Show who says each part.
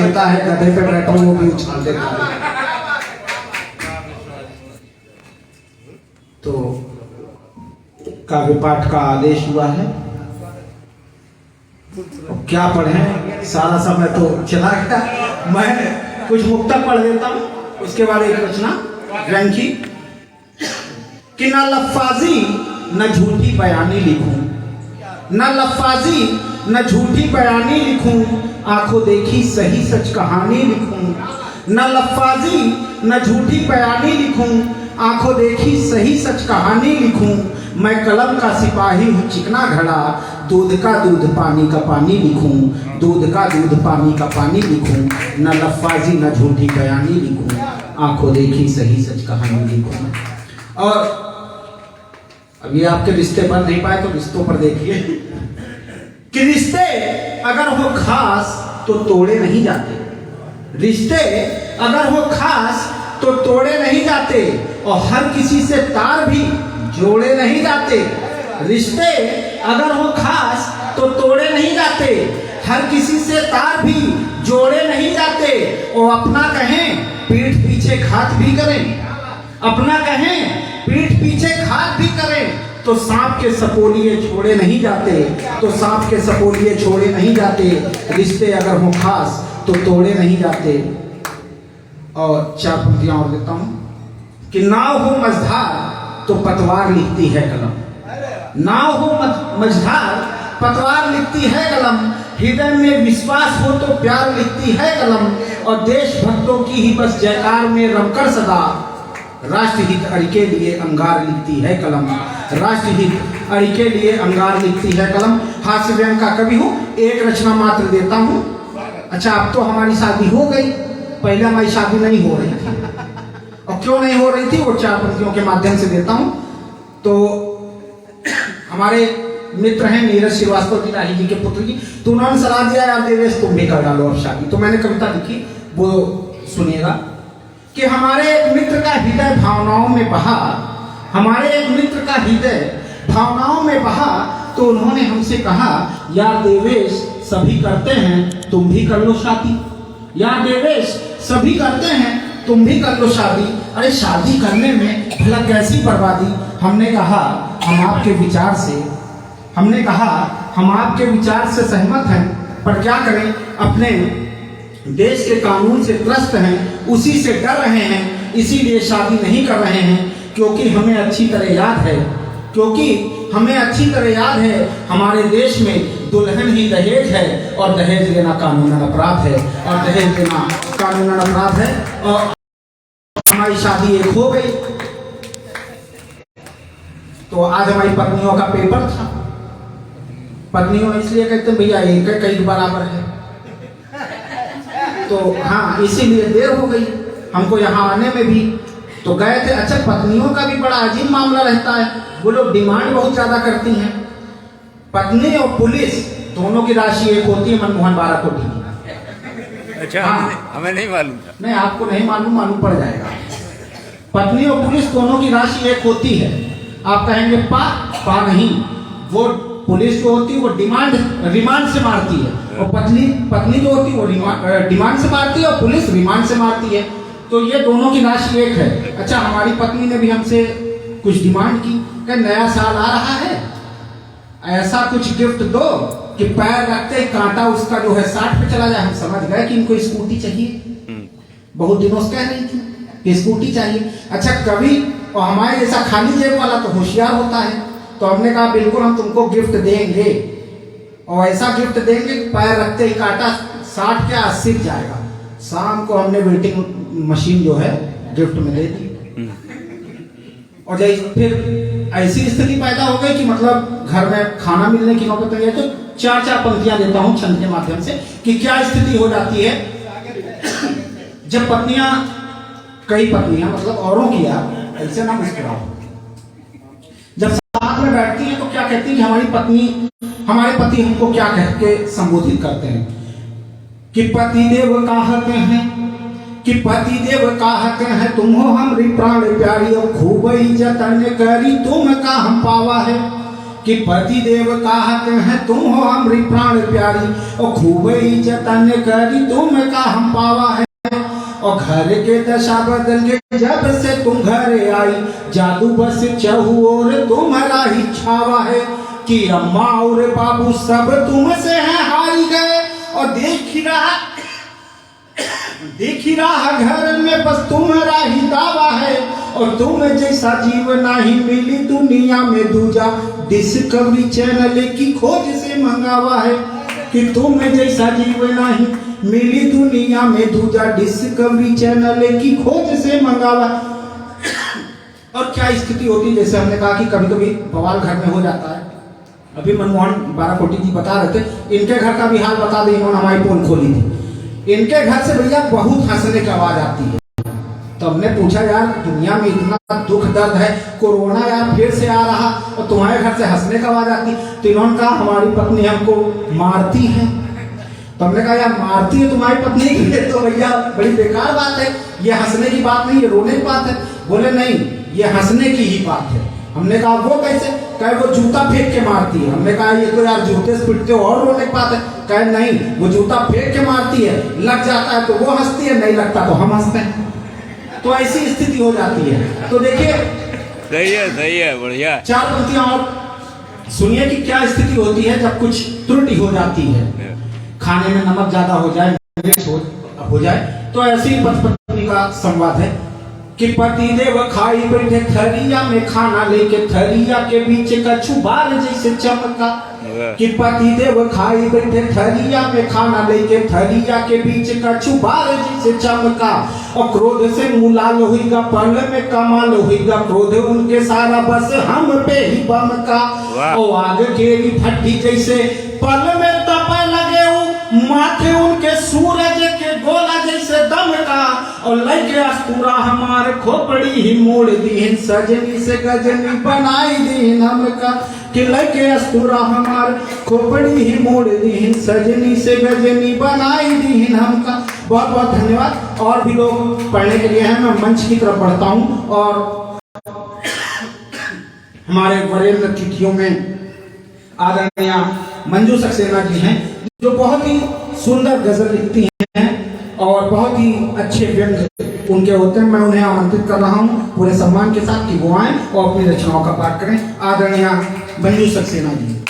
Speaker 1: देता है, गधे पे बैठो वो भी उछाल देता है। तो काव्य पाठ का आदेश हुआ है, क्या पढ़ें, सारा समय तो चला गया। मैं कुछ मुक्तक पढ़ देता हूँ, उसके बाद एक रचना ग्रंथी कि न लफ्फाजी न झूठी बयानी लिखूं, न लफ्फाजी न झूठी बयानी लिखूं, आंखों देखी सही सच कहानी लिखूं। न लफ्फाजी न झूठी बयानी लिखूं, आंखों देखी सही सच कहानी लिखूं। मैं कलम का सिपाही हूँ चिकना घड़ा, दूध का दूध पानी का पानी लिखूं, दूध का दूध पानी का पानी लिखूं। न लफ्फाजी न झूठी बयानी लिखूं, आंखों देखी सही सच कहानी लिखूं। और अब ये आपके रिश्ते बन नहीं पाए तो रिश्तों पर देखिए कि रिश्ते अगर हो खास तो तोड़े नहीं जाते, रिश्ते अगर हो खास तो तोड़े नहीं जाते, और हर किसी से तार भी जोड़े नहीं जाते। रिश्ते अगर हो खास तो तोड़े नहीं जाते, हर किसी से तार भी जोड़े नहीं जाते। और अपना कहें पीठ पीछे घात भी करें, अपना कहें पीठ पीछे घात भी करें, तो सांप के सपोलिए छोड़े नहीं जाते, तो सांप के सपोलिए छोड़े नहीं जाते। रिश्ते अगर हो खास तो तोड़े नहीं जाते। और चार पंक्तियां और देता हूं कि नाव हो मझधार तो पतवार लिखती है कलम, नाव हो मझधार पतवार लिखती है कलम। हृदय में विश्वास हो तो प्यार लिखती है कलम, और देशभक्तों की ही बस जयकार में रमकर सदा राष्ट्रहित अड़ी के लिए अंगार लिखती है कलम, राष्ट्रहित अड़ी के लिए अंगार लिखती है कलम। हास्य व्यंग का कवि हूँ, एक रचना मात्र देता हूँ। अच्छा, अब तो हमारी शादी हो गई, पहले हमारी शादी नहीं हो रही थी। और क्यों नहीं हो रही थी वो चार पंक्तियों के माध्यम से देता हूँ। तो हमारे मित्र हैं नीरज श्रीवास्तव जी, राही जी के पुत्र जी, तो उन्होंने सलाह दिया यार देवेश तुम भी कर डालो अब शादी। तो मैंने कविता लिखी, वो सुनिएगा कि हमारे एक मित्र का हृदय भावनाओं में बहा, हमारे एक मित्र का हृदय भावनाओं में बहा, तो उन्होंने हमसे कहा यार देवेश सभी करते हैं तुम भी कर लो शादी, यार देवेश सभी करते हैं तुम भी कर लो शादी। अरे शादी करने में भला कैसी बर्बादी। हमने कहा हम आपके विचार से, हमने कहा हम आपके विचार से सहमत हैं, पर क्या करें, अपने देश के कानून से त्रस्त हैं, उसी से डर रहे हैं, इसीलिए शादी नहीं कर रहे हैं। क्योंकि हमें अच्छी तरह याद है, क्योंकि हमें अच्छी तरह याद है हमारे देश में दुल्हन ही दहेज है, और दहेज लेना कानूनन अपराध है, और दहेज लेना कानूनन अपराध है। और हमारी शादी एक हो गई। तो आज हमारी पत्नियों का पेपर था, पत्नियों इसलिए कहते हैं भैया एक है कई बराबर है, तो हाँ इसीलिए देर हो गई हमको यहाँ आने में भी। तो गए थे। अच्छा, पत्नियों का भी बड़ा अजीब मामला रहता है, वो लोग डिमांड बहुत ज्यादा करती हैं। पत्नी और पुलिस दोनों की राशि एक होती है, मनमोहन 12 कोटी की।
Speaker 2: अच्छा, हाँ, हमें नहीं मालूम था।
Speaker 1: नहीं, आपको नहीं मालूम, मालूम पड़ जाएगा। पत्नी और पुलिस दोनों की राशि एक होती है। आप कहेंगे पा नहीं, वो पुलिस जो होती है वो रिमांड से मारती है, और पत्नी जो होती है वो डिमांड से मारती है, और पुलिस रिमांड से मारती है। तो ये दोनों की राशि एक है। अच्छा, हमारी पत्नी ने भी हमसे कुछ डिमांड की कि नया साल आ रहा है, ऐसा कुछ गिफ्ट दो कि पैर रखते ही कांटा उसका जो है 60 पे चला जाए। हम समझ गए कि इनको स्कूटी चाहिए, बहुत दिनों से कह रही थी कि स्कूटी चाहिए। अच्छा, कभी और हमारे जैसा खाली जेब वाला तो होशियार होता है, तो हमने कहा बिल्कुल हम तुमको गिफ्ट देंगे, और ऐसा गिफ्ट देंगे पैर रखते ही कांटा 60 क्या 80 जाएगा। शाम को हमने वेटिंग मशीन जो है गिफ्ट में दे दी। और जैसे फिर ऐसी स्थिति पैदा हो गई कि मतलब घर में खाना मिलने की नौबत नहीं है। तो चार पंक्तियां देता हूं छंद के माध्यम से कि क्या स्थिति हो जाती है जब पत्नियां, कई पत्नियां मतलब औरों की, आप ऐसे ना मुस्कुराओ, जब साथ में बैठती हैं तो क्या कहती है कि हमारे पति हमको क्या कह के संबोधित करते हैं कि पतिदेव कहते हैं, कि पतिदेव कहते हैं तुम हो हमारी प्राण प्यारी, और खूब जतन करी तुम का हम पावा है। कि पति देव कहते हैं तुम हो हमारी प्राण प्यारी, और खूब इज्जत करी तुम का हम पावा है। और घर के दशा बदल के जब से तुम घरे आई, जादू बस चहु और तुम्हारा ही छावा है। कि अम्मा और बाबू सब तुमसे हैं हारी गए, और देख ही रहा घर में बस तुम्हारा ही दावा है। और तुम जैसा जीव नहीं मिली दुनिया में दूजा, डिस्कवरी चैनल की खोज से मंगावा है। कि तुम जैसा जीव नहीं मिली दुनिया में दूजा, डिस्कवरी चैनल की खोज से मंगावा। और क्या स्थिति होती है, जैसे हमने कहा कि कभी कभी बवाल घर में हो जाता है। अभी मनमोहन बाराकोटी जी बता रहे थे, इनके घर का भी हाल बता दें, इन्होंने हमारी पोल खोली थी। इनके घर से भैया बहुत हंसने की आवाज आती है। तो हमने पूछा यार दुनिया में इतना दुख दर्द है, कोरोना यार फिर से आ रहा और तुम्हारे घर से हंसने की आवाज आती। तो इन्होंने कहा हमारी पत्नी हमको मारती है। तो हमने कहा यार मारती है तुम्हारी पत्नी, तो भैया बड़ी बेकार बात है, ये हंसने की बात नहीं, ये रोने की बात है। बोले नहीं, ये हंसने की ही बात है। हमने कहा वो कैसे? कहे वो जूता फेंक के मारती है। हमने कहा ये तो यार जूते से पिटते हो और रोने की बात है। कहे नहीं, वो जूता फेंक के मारती है, लग जाता है तो वो हंसती है, नहीं लगता तो हम हंसते हैं। तो ऐसी स्थिति हो जाती है। तो देखिए
Speaker 2: सही है बढ़िया।
Speaker 1: 4 पंक्तियां और सुनिए कि क्या स्थिति होती है जब कुछ त्रुटि हो जाती है, खाने में नमक ज्यादा हो जाए, हो जाए। तो ऐसी पति का संवाद है कि पति देव खाई बैठे थरिया में खाना लेके, थरिया के बीच कछु बार जैसे चमका। कि पति देव खाई बैठे थरिया में खाना लेके, थरिया के बीच कछु बार जैसे चमका। और क्रोध से मुलाल हुईगा, पल में कमाल हुईगा, क्रोध उनके सारा बस हम पे ही बमका। और आग केरी फटी जैसे पल में तपे लगे, माथे उनके सूरज के गोला जैसे दमका। और लगे अस्तूरा हमारे खोपड़ी ही मोड़ दी, सजनी से गजनी बनाई दी हमका। कि लगे अस्तूरा हमारे खोपड़ी ही मोड़ दी, सजनी से गजनी बनाई दी हमका। बहुत बहुत धन्यवाद। और भी लोग पढ़ने के लिए हैं, मैं मंच की तरफ बढ़ता हूँ। और हमारे वरेण्य अतिथियों में आदरणीय मंजू सक्सेना जी हैं, जो बहुत ही सुंदर गजल लिखती हैं और बहुत ही अच्छे व्यंग उनके होते हैं। मैं उन्हें आमंत्रित कर रहा हूं पूरे सम्मान के साथ कि वो आएं और अपनी रचनाओं का पाठ करें। आदरणीय मंजू सक्सेना जी।